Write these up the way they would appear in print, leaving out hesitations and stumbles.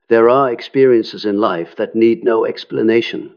There are experiences in life that need no explanation,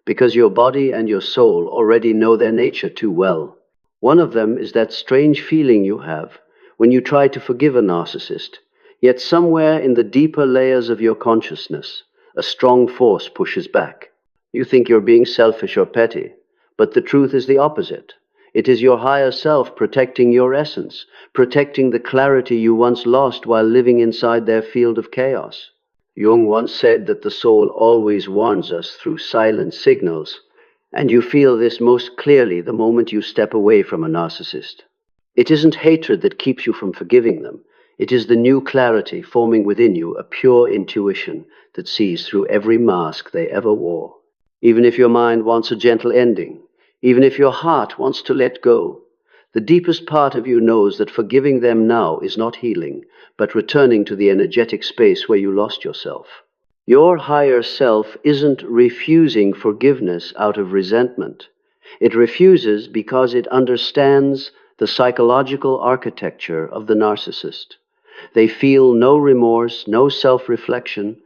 because your body and your soul already know their nature too well. One of them is that strange feeling you have when you try to forgive a narcissist, yet somewhere in the deeper layers of your consciousness, a strong force pushes back. You think you're being selfish or petty, but the truth is the opposite. It is your higher self protecting your essence, protecting the clarity you once lost while living inside their field of chaos. Jung once said that the soul always warns us through silent signals, and you feel this most clearly the moment you step away from a narcissist. It isn't hatred that keeps you from forgiving them. It is the new clarity forming within you, a pure intuition that sees through every mask they ever wore. Even if your mind wants a gentle ending, even if your heart wants to let go, the deepest part of you knows that forgiving them now is not healing, but returning to the energetic space where you lost yourself. Your higher self isn't refusing forgiveness out of resentment. It refuses because it understands the psychological architecture of the narcissist. They feel no remorse, no self-reflection,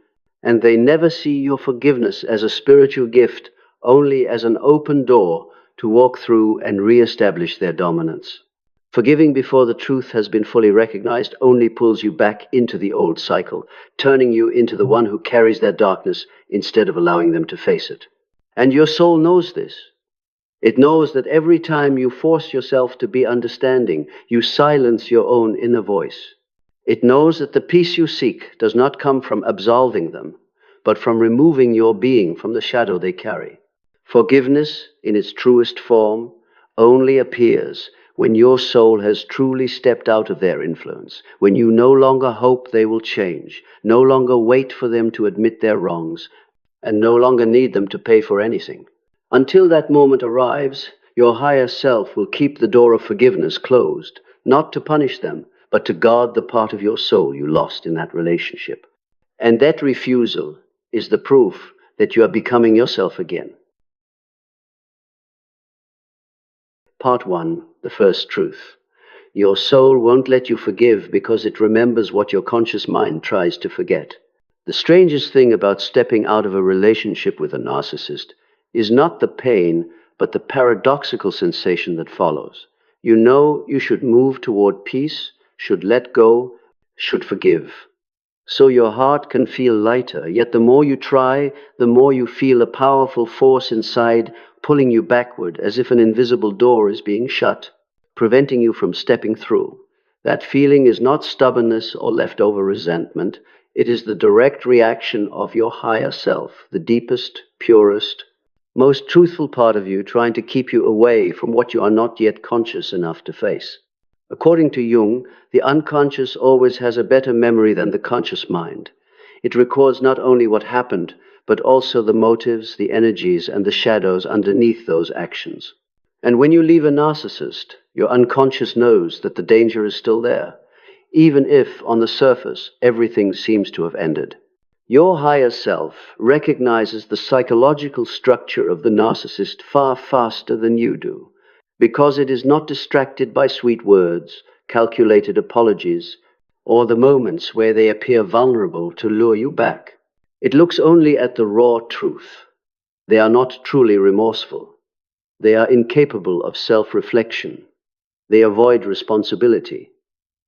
and they never see your forgiveness as a spiritual gift, only as an open door to walk through and re-establish their dominance. Forgiving before the truth has been fully recognized only pulls you back into the old cycle, turning you into the one who carries their darkness instead of allowing them to face it. And your soul knows this. It knows that every time you force yourself to be understanding, you silence your own inner voice. It knows that the peace you seek does not come from absolving them, but from removing your being from the shadow they carry. Forgiveness, in its truest form, only appears when your soul has truly stepped out of their influence, when you no longer hope they will change, no longer wait for them to admit their wrongs, and no longer need them to pay for anything. Until that moment arrives, your higher self will keep the door of forgiveness closed, not to punish them, but to guard the part of your soul you lost in that relationship. And that refusal is the proof that you are becoming yourself again. Part 1, the first truth. Your soul won't let you forgive because it remembers what your conscious mind tries to forget. The strangest thing about stepping out of a relationship with a narcissist is not the pain, but the paradoxical sensation that follows. You know you should move toward peace, should let go, should forgive. So your heart can feel lighter, yet the more you try, the more you feel a powerful force inside pulling you backward as if an invisible door is being shut, preventing you from stepping through. That feeling is not stubbornness or leftover resentment. It is the direct reaction of your higher self, the deepest, purest, most truthful part of you trying to keep you away from what you are not yet conscious enough to face. According to Jung, the unconscious always has a better memory than the conscious mind. It records not only what happened, but also the motives, the energies, and the shadows underneath those actions. And when you leave a narcissist, your unconscious knows that the danger is still there, even if, on the surface, everything seems to have ended. Your higher self recognizes the psychological structure of the narcissist far faster than you do, because it is not distracted by sweet words, calculated apologies, or the moments where they appear vulnerable to lure you back. It looks only at the raw truth. They are not truly remorseful. They are incapable of self-reflection. They avoid responsibility.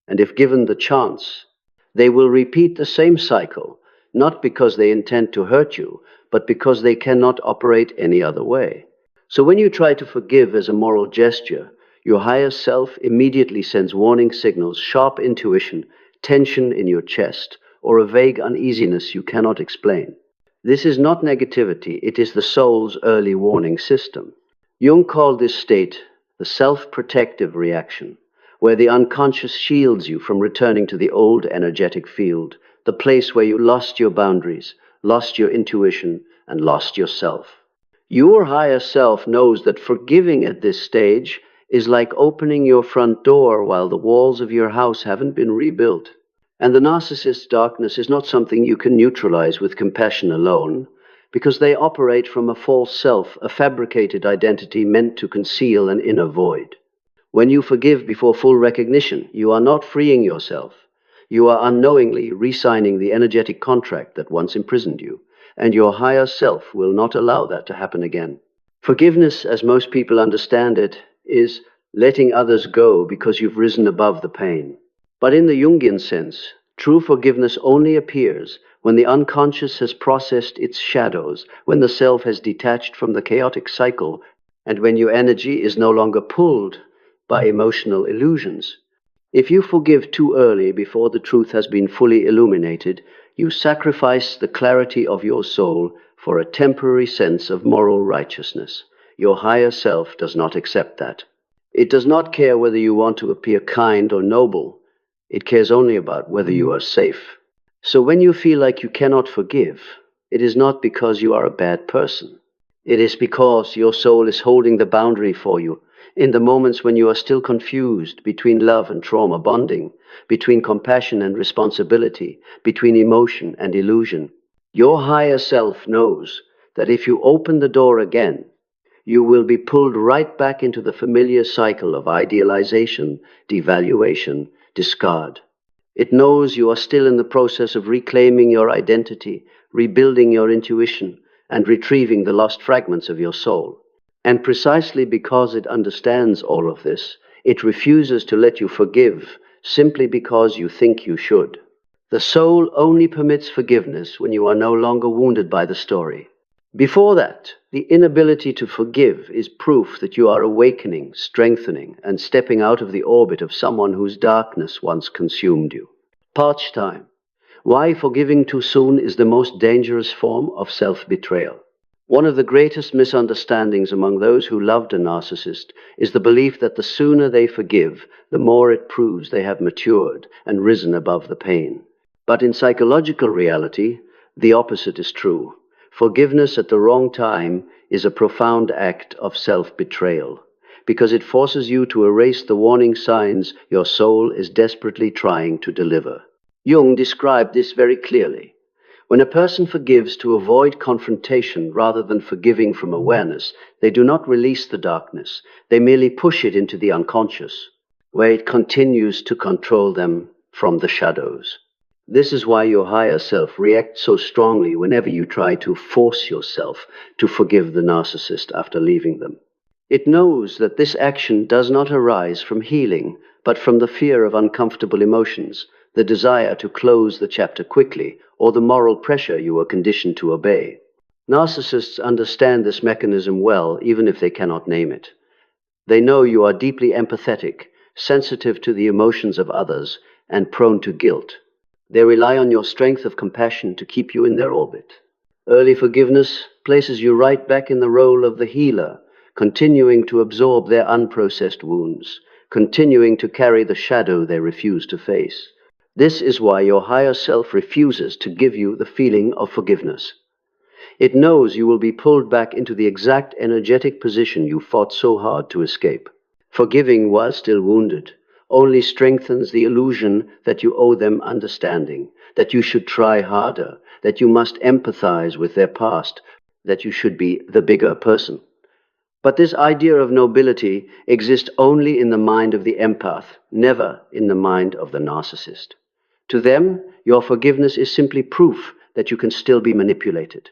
And if given the chance, they will repeat the same cycle, not because they intend to hurt you, but because they cannot operate any other way. So when you try to forgive as a moral gesture, your higher self immediately sends warning signals, sharp intuition, tension in your chest, or a vague uneasiness you cannot explain. This is not negativity, it is the soul's early warning system. Jung called this state the self-protective reaction, where the unconscious shields you from returning to the old energetic field, the place where you lost your boundaries, lost your intuition, and lost yourself. Your higher self knows that forgiving at this stage is like opening your front door while the walls of your house haven't been rebuilt. And the narcissist's darkness is not something you can neutralize with compassion alone, because they operate from a false self, a fabricated identity meant to conceal an inner void. When you forgive before full recognition, you are not freeing yourself. You are unknowingly re-signing the energetic contract that once imprisoned you, and your higher self will not allow that to happen again. Forgiveness, as most people understand it, is letting others go because you've risen above the pain. But in the Jungian sense, true forgiveness only appears when the unconscious has processed its shadows, when the self has detached from the chaotic cycle, and when your energy is no longer pulled by emotional illusions. If you forgive too early before the truth has been fully illuminated, you sacrifice the clarity of your soul for a temporary sense of moral righteousness. Your higher self does not accept that. It does not care whether you want to appear kind or noble. It cares only about whether you are safe. So when you feel like you cannot forgive, it is not because you are a bad person. It is because your soul is holding the boundary for you in the moments when you are still confused between love and trauma bonding, between compassion and responsibility, between emotion and illusion. Your higher self knows that if you open the door again, you will be pulled right back into the familiar cycle of idealization, devaluation, discard. It knows you are still in the process of reclaiming your identity, rebuilding your intuition, and retrieving the lost fragments of your soul. And precisely because it understands all of this, it refuses to let you forgive simply because you think you should. The soul only permits forgiveness when you are no longer wounded by the story. Before that, the inability to forgive is proof that you are awakening, strengthening, and stepping out of the orbit of someone whose darkness once consumed you. Parch time. Why forgiving too soon is the most dangerous form of self-betrayal. One of the greatest misunderstandings among those who loved a narcissist is the belief that the sooner they forgive, the more it proves they have matured and risen above the pain. But in psychological reality, the opposite is true. Forgiveness at the wrong time is a profound act of self-betrayal, because it forces you to erase the warning signs your soul is desperately trying to deliver. Jung described this very clearly. When a person forgives to avoid confrontation rather than forgiving from awareness, they do not release the darkness, they merely push it into the unconscious, where it continues to control them from the shadows. This is why your higher self reacts so strongly whenever you try to force yourself to forgive the narcissist after leaving them. It knows that this action does not arise from healing, but from the fear of uncomfortable emotions, the desire to close the chapter quickly, or the moral pressure you were conditioned to obey. Narcissists understand this mechanism well, even if they cannot name it. They know you are deeply empathetic, sensitive to the emotions of others, and prone to guilt. They rely on your strength of compassion to keep you in their orbit. Early forgiveness places you right back in the role of the healer, continuing to absorb their unprocessed wounds, continuing to carry the shadow they refuse to face. This is why your higher self refuses to give you the feeling of forgiveness. It knows you will be pulled back into the exact energetic position you fought so hard to escape. Forgiving while still wounded only strengthens the illusion that you owe them understanding, that you should try harder, that you must empathize with their past, that you should be the bigger person. But this idea of nobility exists only in the mind of the empath, never in the mind of the narcissist. To them, your forgiveness is simply proof that you can still be manipulated.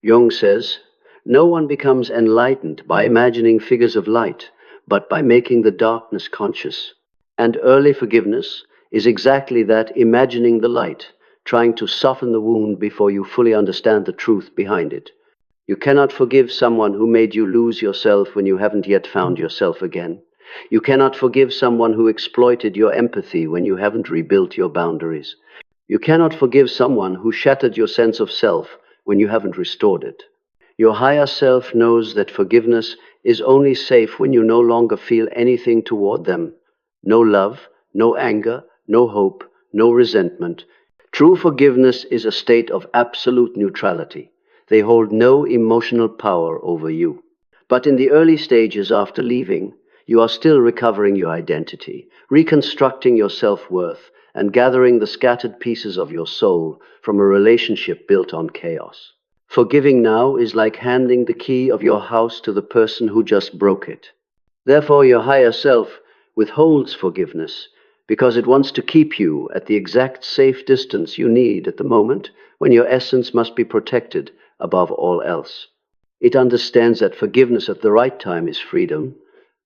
Jung says, no one becomes enlightened by imagining figures of light, but by making the darkness conscious. And early forgiveness is exactly that, imagining the light, trying to soften the wound before you fully understand the truth behind it. You cannot forgive someone who made you lose yourself when you haven't yet found yourself again. You cannot forgive someone who exploited your empathy when you haven't rebuilt your boundaries. You cannot forgive someone who shattered your sense of self when you haven't restored it. Your higher self knows that forgiveness is only safe when you no longer feel anything toward them. No love, no anger, no hope, no resentment. True forgiveness is a state of absolute neutrality. They hold no emotional power over you. But in the early stages after leaving, you are still recovering your identity, reconstructing your self-worth, and gathering the scattered pieces of your soul from a relationship built on chaos. Forgiving now is like handing the key of your house to the person who just broke it. Therefore, your higher self withholds forgiveness because it wants to keep you at the exact safe distance you need at the moment when your essence must be protected above all else. It understands that forgiveness at the right time is freedom,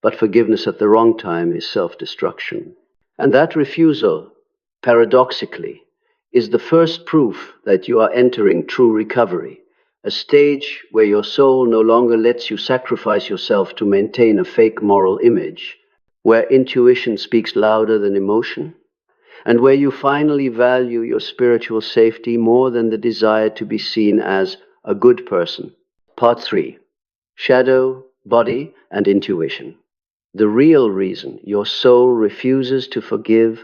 but forgiveness at the wrong time is self-destruction. And that refusal, paradoxically, is the first proof that you are entering true recovery, a stage where your soul no longer lets you sacrifice yourself to maintain a fake moral image, where intuition speaks louder than emotion, and where you finally value your spiritual safety more than the desire to be seen as a good person. Part 3. Shadow, Body, and Intuition. The real reason your soul refuses to forgive,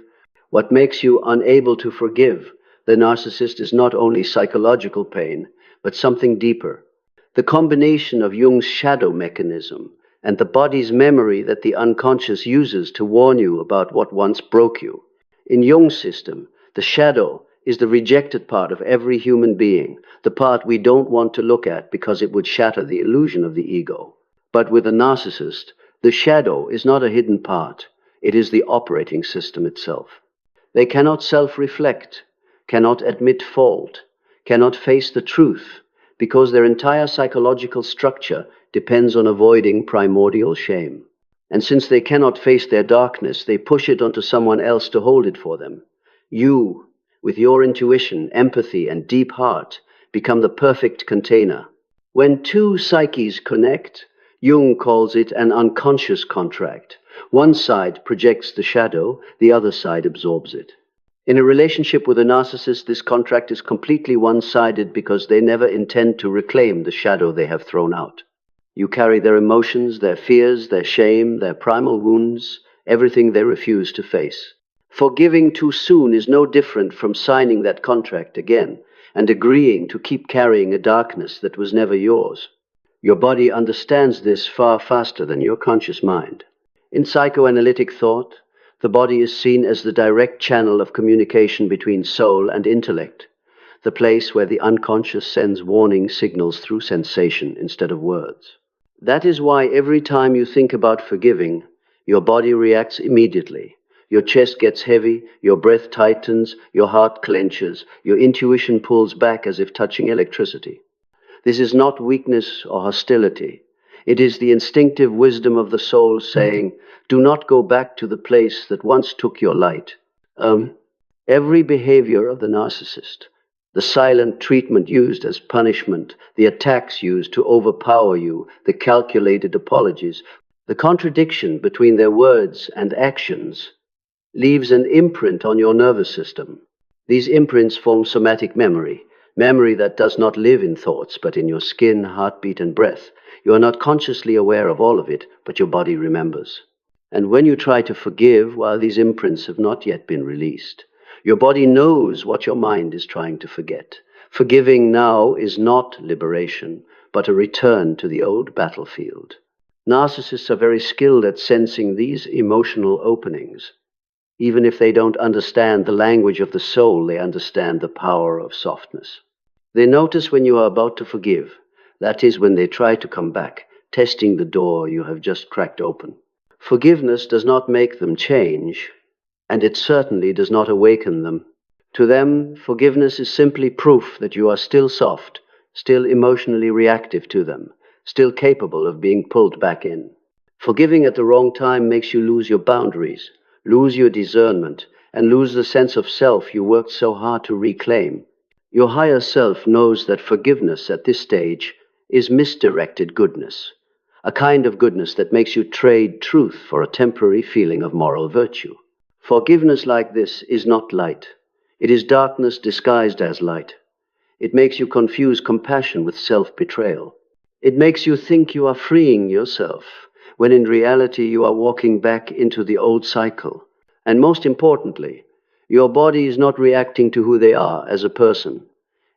what makes you unable to forgive the narcissist, is not only psychological pain, but something deeper. The combination of Jung's shadow mechanism and the body's memory that the unconscious uses to warn you about what once broke you. In Jung's system, the shadow is the rejected part of every human being, the part we don't want to look at because it would shatter the illusion of the ego. But with a narcissist, the shadow is not a hidden part. It is the operating system itself. They cannot self-reflect, cannot admit fault, cannot face the truth, because their entire psychological structure depends on avoiding primordial shame. And since they cannot face their darkness, they push it onto someone else to hold it for them. You, with your intuition, empathy, and deep heart, become the perfect container. When two psyches connect, Jung calls it an unconscious contract. One side projects the shadow, the other side absorbs it. In a relationship with a narcissist, this contract is completely one-sided because they never intend to reclaim the shadow they have thrown out. You carry their emotions, their fears, their shame, their primal wounds, everything they refuse to face. Forgiving too soon is no different from signing that contract again and agreeing to keep carrying a darkness that was never yours. Your body understands this far faster than your conscious mind. In psychoanalytic thought, the body is seen as the direct channel of communication between soul and intellect, the place where the unconscious sends warning signals through sensation instead of words. That is why every time you think about forgiving, your body reacts immediately. Your chest gets heavy, your breath tightens, your heart clenches, your intuition pulls back as if touching electricity. This is not weakness or hostility. It is the instinctive wisdom of the soul saying, do not go back to the place that once took your light. Every behavior of the narcissist, the silent treatment used as punishment, the attacks used to overpower you, the calculated apologies, the contradiction between their words and actions, leaves an imprint on your nervous system. These imprints form somatic memory, memory that does not live in thoughts, but in your skin, heartbeat, and breath. You are not consciously aware of all of it, but your body remembers. And when you try to forgive while these imprints have not yet been released, your body knows what your mind is trying to forget. Forgiving now is not liberation, but a return to the old battlefield. Narcissists are very skilled at sensing these emotional openings. Even if they don't understand the language of the soul, they understand the power of softness. They notice when you are about to forgive. That is when they try to come back, testing the door you have just cracked open. Forgiveness does not make them change, and it certainly does not awaken them. To them, forgiveness is simply proof that you are still soft, still emotionally reactive to them, still capable of being pulled back in. Forgiving at the wrong time makes you lose your boundaries, lose your discernment, and lose the sense of self you worked so hard to reclaim. Your higher self knows that forgiveness at this stage is misdirected goodness, a kind of goodness that makes you trade truth for a temporary feeling of moral virtue. Forgiveness like this is not light. It is darkness disguised as light. It makes you confuse compassion with self-betrayal. It makes you think you are freeing yourself, when in reality you are walking back into the old cycle. And most importantly, your body is not reacting to who they are as a person.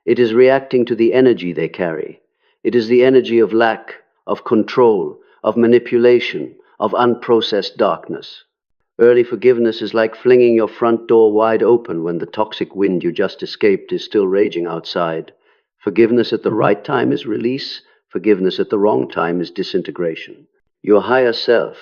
It is reacting to the energy they carry. It is the energy of lack, of control, of manipulation, of unprocessed darkness. Early forgiveness is like flinging your front door wide open when the toxic wind you just escaped is still raging outside. Forgiveness at the right time is release. Forgiveness at the wrong time is disintegration. Your higher self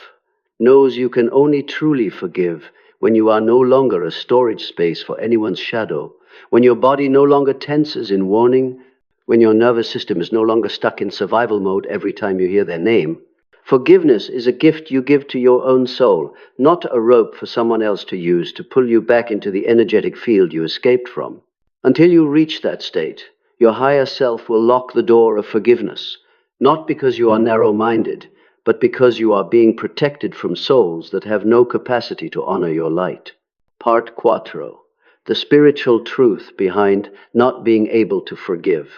knows you can only truly forgive when you are no longer a storage space for anyone's shadow, when your body no longer tenses in warning, when your nervous system is no longer stuck in survival mode every time you hear their name. Forgiveness is a gift you give to your own soul, not a rope for someone else to use to pull you back into the energetic field you escaped from. Until you reach that state, your higher self will lock the door of forgiveness, not because you are narrow-minded, but because you are being protected from souls that have no capacity to honor your light. Part 4. The spiritual truth behind not being able to forgive.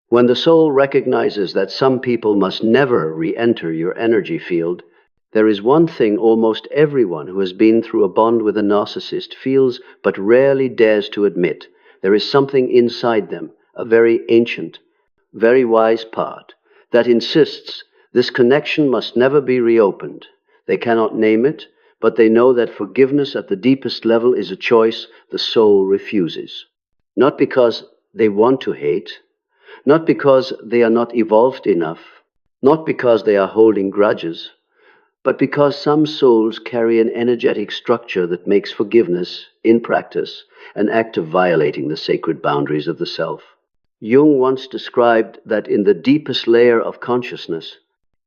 When the soul recognizes that some people must never re-enter your energy field, there is one thing almost everyone who has been through a bond with a narcissist feels but rarely dares to admit. There is something inside them, a very ancient, very wise part, that insists this connection must never be reopened. They cannot name it, but they know that forgiveness at the deepest level is a choice the soul refuses. Not because they want to hate, not because they are not evolved enough, not because they are holding grudges, but because some souls carry an energetic structure that makes forgiveness, in practice, an act of violating the sacred boundaries of the self. Jung once described that in the deepest layer of consciousness,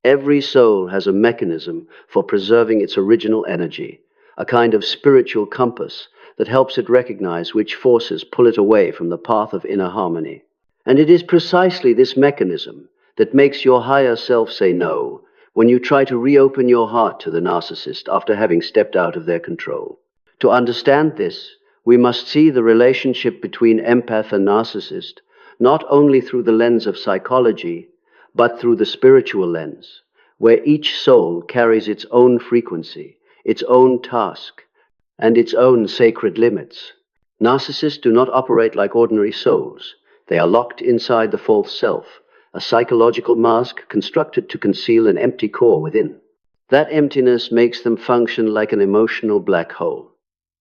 every soul has a mechanism for preserving its original energy, a kind of spiritual compass that helps it recognize which forces pull it away from the path of inner harmony. And it is precisely this mechanism that makes your higher self say no when you try to reopen your heart to the narcissist after having stepped out of their control. To understand this, we must see the relationship between empath and narcissist not only through the lens of psychology, but through the spiritual lens, where each soul carries its own frequency, its own task, and its own sacred limits. Narcissists do not operate like ordinary souls. They are locked inside the false self, a psychological mask constructed to conceal an empty core within. That emptiness makes them function like an emotional black hole.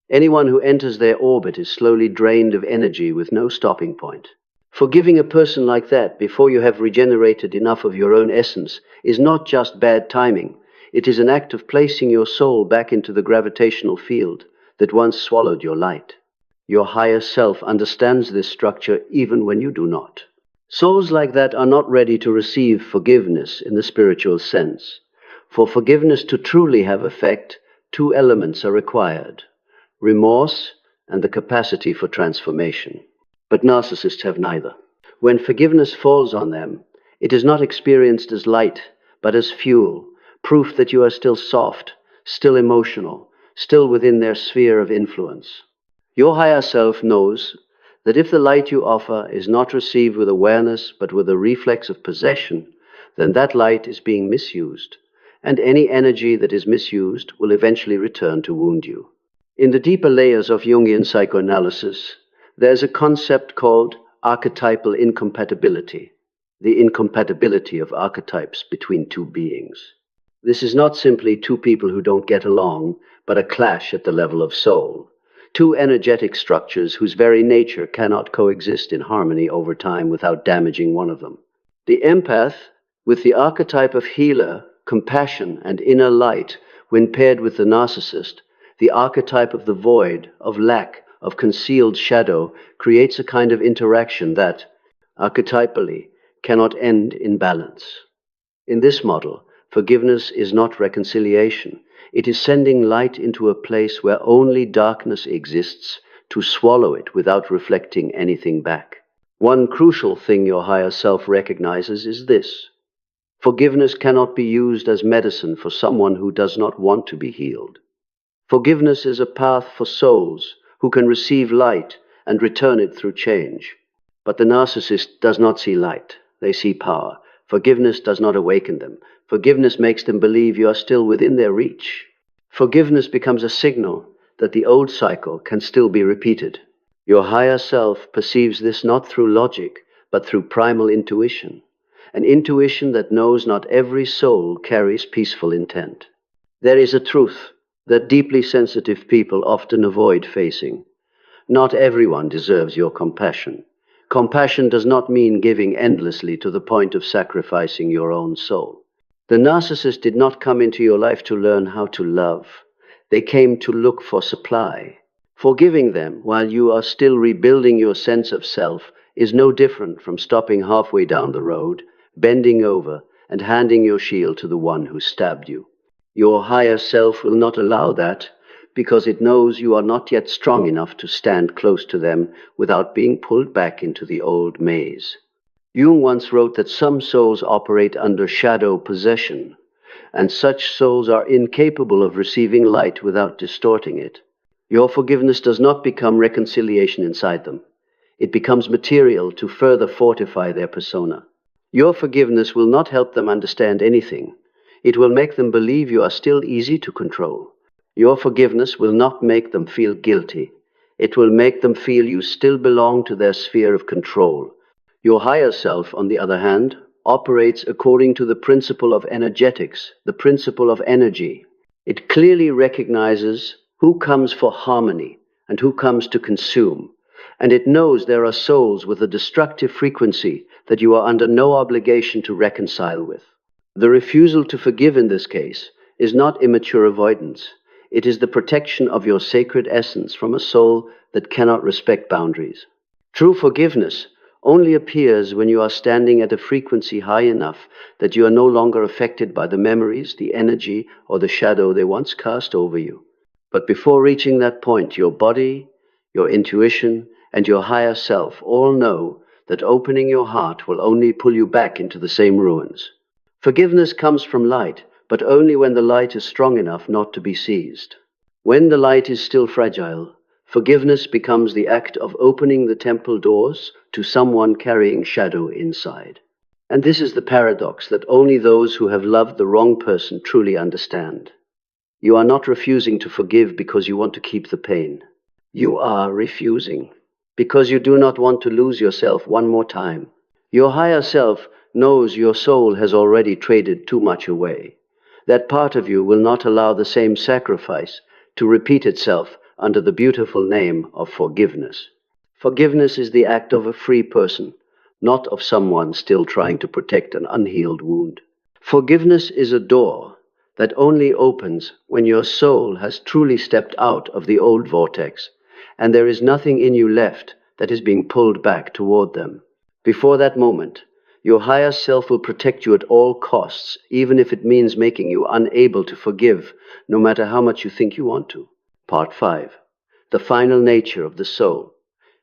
Anyone who enters their orbit is slowly drained of energy with no stopping point. Forgiving a person like that before you have regenerated enough of your own essence is not just bad timing. It is an act of placing your soul back into the gravitational field that once swallowed your light. Your higher self understands this structure even when you do not. Souls like that are not ready to receive forgiveness in the spiritual sense. For forgiveness to truly have effect, two elements are required: remorse and the capacity for transformation. But narcissists have neither. When forgiveness falls on them, it is not experienced as light, but as fuel, proof that you are still soft, still emotional, still within their sphere of influence. Your higher self knows that if the light you offer is not received with awareness but with a reflex of possession, then that light is being misused, and any energy that is misused will eventually return to wound you. In the deeper layers of Jungian psychoanalysis, there's a concept called archetypal incompatibility, the incompatibility of archetypes between two beings. This is not simply two people who don't get along, but a clash at the level of soul. Two energetic structures whose very nature cannot coexist in harmony over time without damaging one of them. The empath, with the archetype of healer, compassion, and inner light, when paired with the narcissist, the archetype of the void, of lack, of concealed shadow, creates a kind of interaction that, archetypally, cannot end in balance. In this model, forgiveness is not reconciliation. It is sending light into a place where only darkness exists to swallow it without reflecting anything back. One crucial thing your higher self recognizes is this: forgiveness cannot be used as medicine for someone who does not want to be healed. Forgiveness is a path for souls who can receive light and return it through change. But the narcissist does not see light. They see power. Forgiveness does not awaken them. Forgiveness makes them believe you are still within their reach. Forgiveness becomes a signal that the old cycle can still be repeated. Your higher self perceives this not through logic, but through primal intuition, an intuition that knows not every soul carries peaceful intent. There is a truth that deeply sensitive people often avoid facing. Not everyone deserves your compassion. Compassion does not mean giving endlessly to the point of sacrificing your own soul. The narcissist did not come into your life to learn how to love. They came to look for supply. Forgiving them while you are still rebuilding your sense of self is no different from stopping halfway down the road, bending over, and handing your shield to the one who stabbed you. Your higher self will not allow that, because it knows you are not yet strong enough to stand close to them without being pulled back into the old maze. Jung once wrote that some souls operate under shadow possession, and such souls are incapable of receiving light without distorting it. Your forgiveness does not become reconciliation inside them. It becomes material to further fortify their persona. Your forgiveness will not help them understand anything. It will make them believe you are still easy to control. Your forgiveness will not make them feel guilty. It will make them feel you still belong to their sphere of control. Your higher self, on the other hand, operates according to the principle of energetics, the principle of energy. It clearly recognizes who comes for harmony and who comes to consume, and it knows there are souls with a destructive frequency that you are under no obligation to reconcile with. The refusal to forgive in this case is not immature avoidance. It is the protection of your sacred essence from a soul that cannot respect boundaries. True forgiveness only appears when you are standing at a frequency high enough that you are no longer affected by the memories, the energy, or the shadow they once cast over you. But before reaching that point, your body, your intuition, and your higher self all know that opening your heart will only pull you back into the same ruins. Forgiveness comes from light, but only when the light is strong enough not to be seized. When the light is still fragile, forgiveness becomes the act of opening the temple doors to someone carrying shadow inside. And this is the paradox that only those who have loved the wrong person truly understand. You are not refusing to forgive because you want to keep the pain. You are refusing because you do not want to lose yourself one more time. Your higher self knows your soul has already traded too much away. That part of you will not allow the same sacrifice to repeat itself under the beautiful name of forgiveness. Forgiveness is the act of a free person, not of someone still trying to protect an unhealed wound. Forgiveness is a door that only opens when your soul has truly stepped out of the old vortex, and there is nothing in you left that is being pulled back toward them. Before that moment, your higher self will protect you at all costs, even if it means making you unable to forgive, no matter how much you think you want to. Part 5. The final nature of the soul.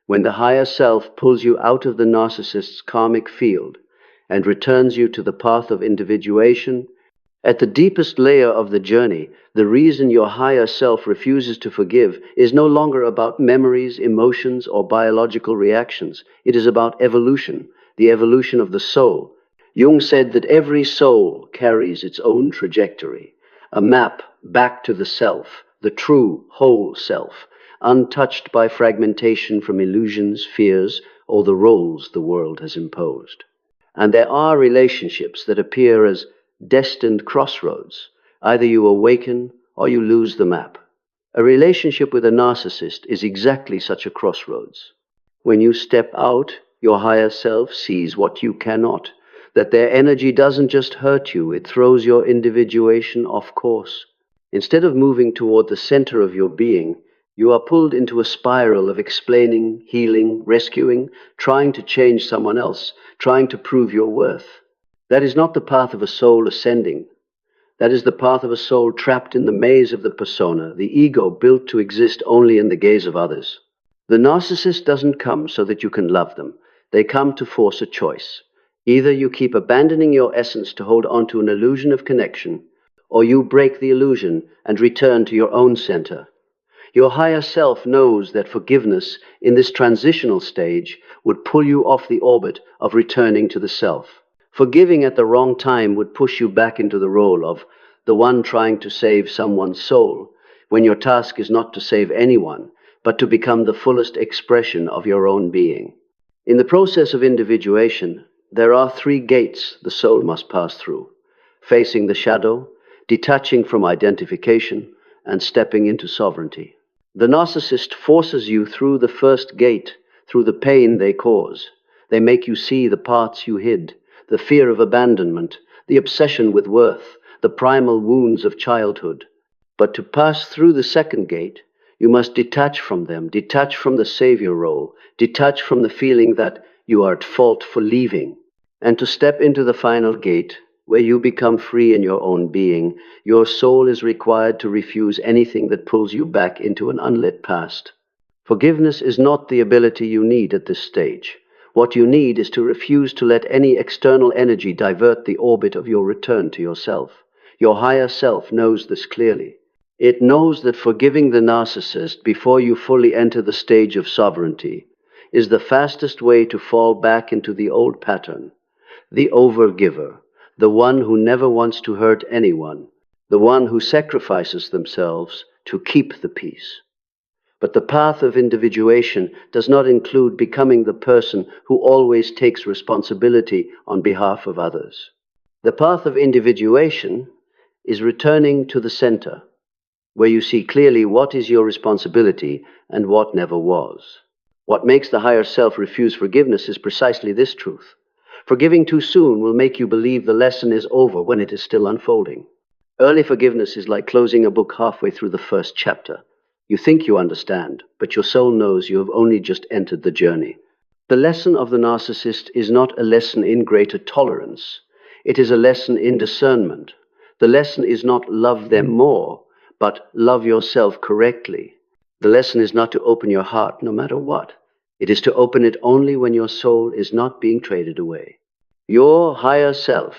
When the higher self pulls you out of the narcissist's karmic field and returns you to the path of individuation, at the deepest layer of the journey, the reason your higher self refuses to forgive is no longer about memories, emotions, or biological reactions. It is about evolution, the evolution of the soul. Jung said that every soul carries its own trajectory, a map back to the self, the true, whole self, untouched by fragmentation from illusions, fears, or the roles the world has imposed. And there are relationships that appear as destined crossroads. Either you awaken or you lose the map. A relationship with a narcissist is exactly such a crossroads. When you step out, your higher self sees what you cannot, that their energy doesn't just hurt you, it throws your individuation off course. Instead of moving toward the center of your being, you are pulled into a spiral of explaining, healing, rescuing, trying to change someone else, trying to prove your worth. That is not the path of a soul ascending. That is the path of a soul trapped in the maze of the persona, the ego built to exist only in the gaze of others. The narcissist doesn't come so that you can love them. They come to force a choice. Either you keep abandoning your essence to hold on to an illusion of connection, or you break the illusion and return to your own center. Your higher self knows that forgiveness in this transitional stage would pull you off the orbit of returning to the self. Forgiving at the wrong time would push you back into the role of the one trying to save someone's soul, when your task is not to save anyone, but to become the fullest expression of your own being. In the process of individuation, there are 3 gates the soul must pass through: facing the shadow, detaching from identification, and stepping into sovereignty. The narcissist forces you through the first gate, through the pain they cause. They make you see the parts you hid, the fear of abandonment, the obsession with worth, the primal wounds of childhood. But to pass through the second gate, you must detach from them, detach from the savior role, detach from the feeling that you are at fault for leaving. And to step into the final gate, where you become free in your own being, your soul is required to refuse anything that pulls you back into an unlit past. Forgiveness is not the ability you need at this stage. What you need is to refuse to let any external energy divert the orbit of your return to yourself. Your higher self knows this clearly. It knows that forgiving the narcissist before you fully enter the stage of sovereignty is the fastest way to fall back into the old pattern. The overgiver, the one who never wants to hurt anyone, the one who sacrifices themselves to keep the peace. But the path of individuation does not include becoming the person who always takes responsibility on behalf of others. The path of individuation is returning to the center, where you see clearly what is your responsibility and what never was. What makes the higher self refuse forgiveness is precisely this truth. Forgiving too soon will make you believe the lesson is over when it is still unfolding. Early forgiveness is like closing a book halfway through the first chapter. You think you understand, but your soul knows you have only just entered the journey. The lesson of the narcissist is not a lesson in greater tolerance. It is a lesson in discernment. The lesson is not love them more, but love yourself correctly. The lesson is not to open your heart no matter what. It is to open it only when your soul is not being traded away. Your higher self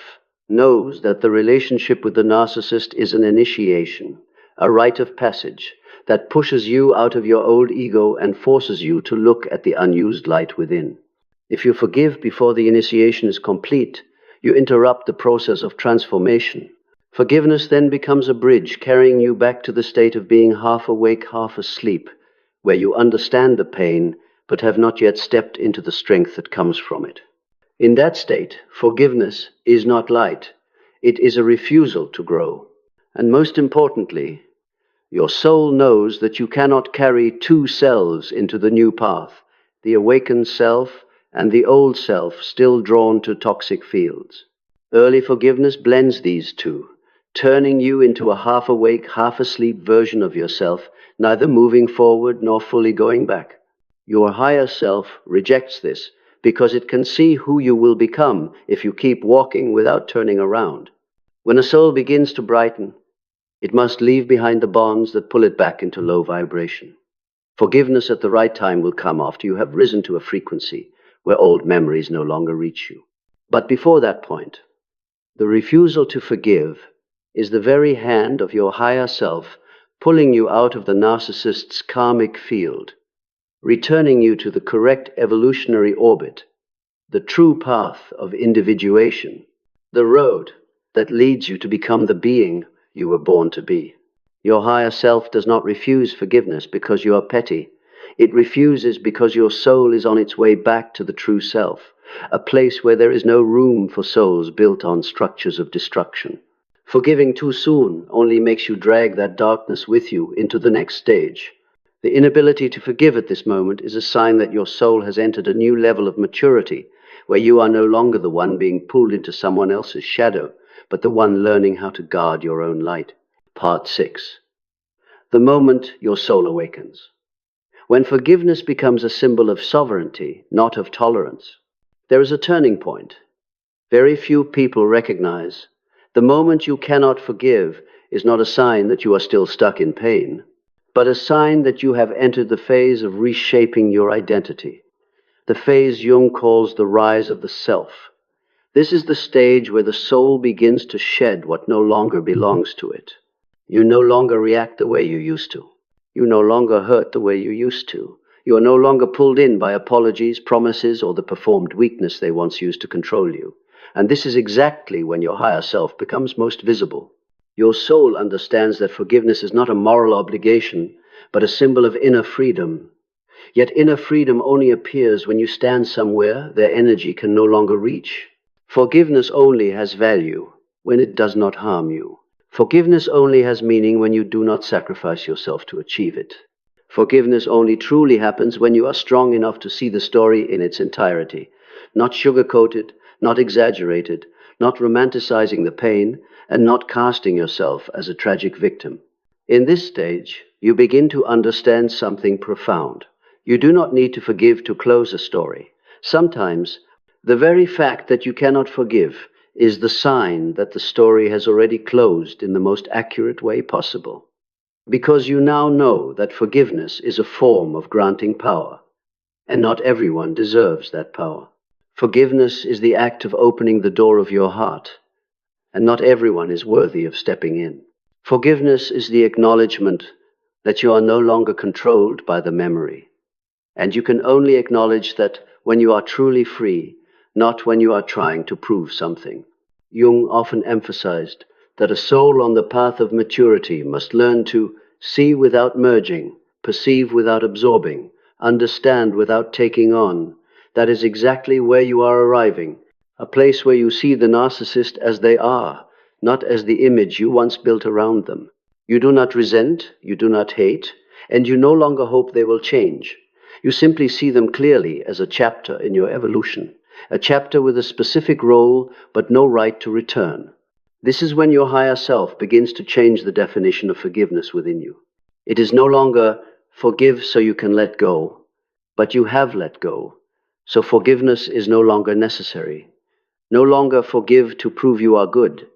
knows that the relationship with the narcissist is an initiation, a rite of passage that pushes you out of your old ego and forces you to look at the unused light within. If you forgive before the initiation is complete, you interrupt the process of transformation. Forgiveness then becomes a bridge carrying you back to the state of being half awake, half asleep, where you understand the pain but have not yet stepped into the strength that comes from it. In that state, forgiveness is not light. It is a refusal to grow. And most importantly, your soul knows that you cannot carry two selves into the new path, the awakened self and the old self still drawn to toxic fields. Early forgiveness blends these two, turning you into a half-awake, half-asleep version of yourself, neither moving forward nor fully going back. Your higher self rejects this because it can see who you will become if you keep walking without turning around. When a soul begins to brighten, it must leave behind the bonds that pull it back into low vibration. Forgiveness at the right time will come after you have risen to a frequency where old memories no longer reach you. But before that point, the refusal to forgive is the very hand of your higher self pulling you out of the narcissist's karmic field, returning you to the correct evolutionary orbit, the true path of individuation, the road that leads you to become the being you were born to be. Your higher self does not refuse forgiveness because you are petty. It refuses because your soul is on its way back to the true self, a place where there is no room for souls built on structures of destruction. Forgiving too soon only makes you drag that darkness with you into the next stage. The inability to forgive at this moment is a sign that your soul has entered a new level of maturity, where you are no longer the one being pulled into someone else's shadow, but the one learning how to guard your own light. Part 6. The moment your soul awakens. When forgiveness becomes a symbol of sovereignty, not of tolerance, there is a turning point. Very few people recognize the moment you cannot forgive is not a sign that you are still stuck in pain, but a sign that you have entered the phase of reshaping your identity, the phase Jung calls the rise of the self. This is the stage where the soul begins to shed what no longer belongs to it. You no longer react the way you used to. You no longer hurt the way you used to. You are no longer pulled in by apologies, promises, or the performed weakness they once used to control you. And this is exactly when your higher self becomes most visible. Your soul understands that forgiveness is not a moral obligation, but a symbol of inner freedom. Yet inner freedom only appears when you stand somewhere their energy can no longer reach. Forgiveness only has value when it does not harm you. Forgiveness only has meaning when you do not sacrifice yourself to achieve it. Forgiveness only truly happens when you are strong enough to see the story in its entirety, not sugar-coated, not exaggerated, not romanticizing the pain, and not casting yourself as a tragic victim. In this stage, you begin to understand something profound. You do not need to forgive to close a story. Sometimes, the very fact that you cannot forgive is the sign that the story has already closed in the most accurate way possible. Because you now know that forgiveness is a form of granting power, and not everyone deserves that power. Forgiveness is the act of opening the door of your heart, and not everyone is worthy of stepping in. Forgiveness is the acknowledgement that you are no longer controlled by the memory, and you can only acknowledge that when you are truly free, not when you are trying to prove something. Jung often emphasized that a soul on the path of maturity must learn to see without merging, perceive without absorbing, understand without taking on. That is exactly where you are arriving, a place where you see the narcissist as they are, not as the image you once built around them. You do not resent, you do not hate, and you no longer hope they will change. You simply see them clearly as a chapter in your evolution, a chapter with a specific role but no right to return. This is when your higher self begins to change the definition of forgiveness within you. It is no longer forgive so you can let go, but you have let go, so forgiveness is no longer necessary. No longer forgive to prove you are good,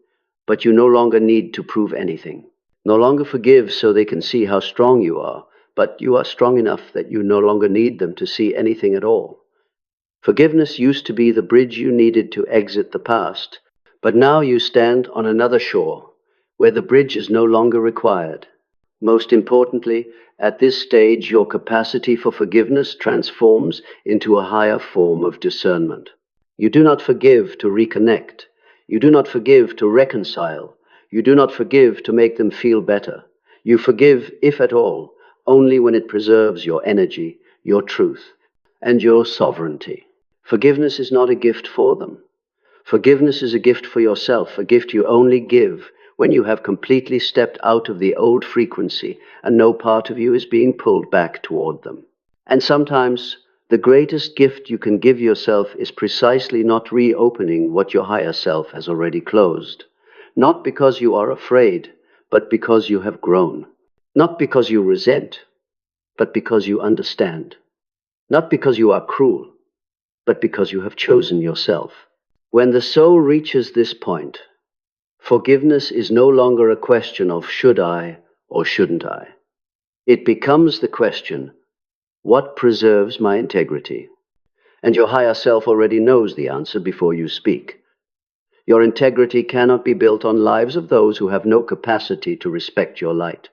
but you no longer need to prove anything. No longer forgive so they can see how strong you are, but you are strong enough that you no longer need them to see anything at all. Forgiveness used to be the bridge you needed to exit the past, but now you stand on another shore, where the bridge is no longer required. Most importantly, at this stage, your capacity for forgiveness transforms into a higher form of discernment. You do not forgive to reconnect. You do not forgive to reconcile. You do not forgive to make them feel better. You forgive, if at all, only when it preserves your energy, your truth, and your sovereignty. Forgiveness is not a gift for them. Forgiveness is a gift for yourself, a gift you only give when you have completely stepped out of the old frequency and no part of you is being pulled back toward them. And sometimes the greatest gift you can give yourself is precisely not reopening what your higher self has already closed. Not because you are afraid, but because you have grown. Not because you resent, but because you understand. Not because you are cruel, but because you have chosen yourself. When the soul reaches this point, forgiveness is no longer a question of should I or shouldn't I. It becomes the question, what preserves my integrity? And your higher self already knows the answer before you speak. Your integrity cannot be built on lives of those who have no capacity to respect your light.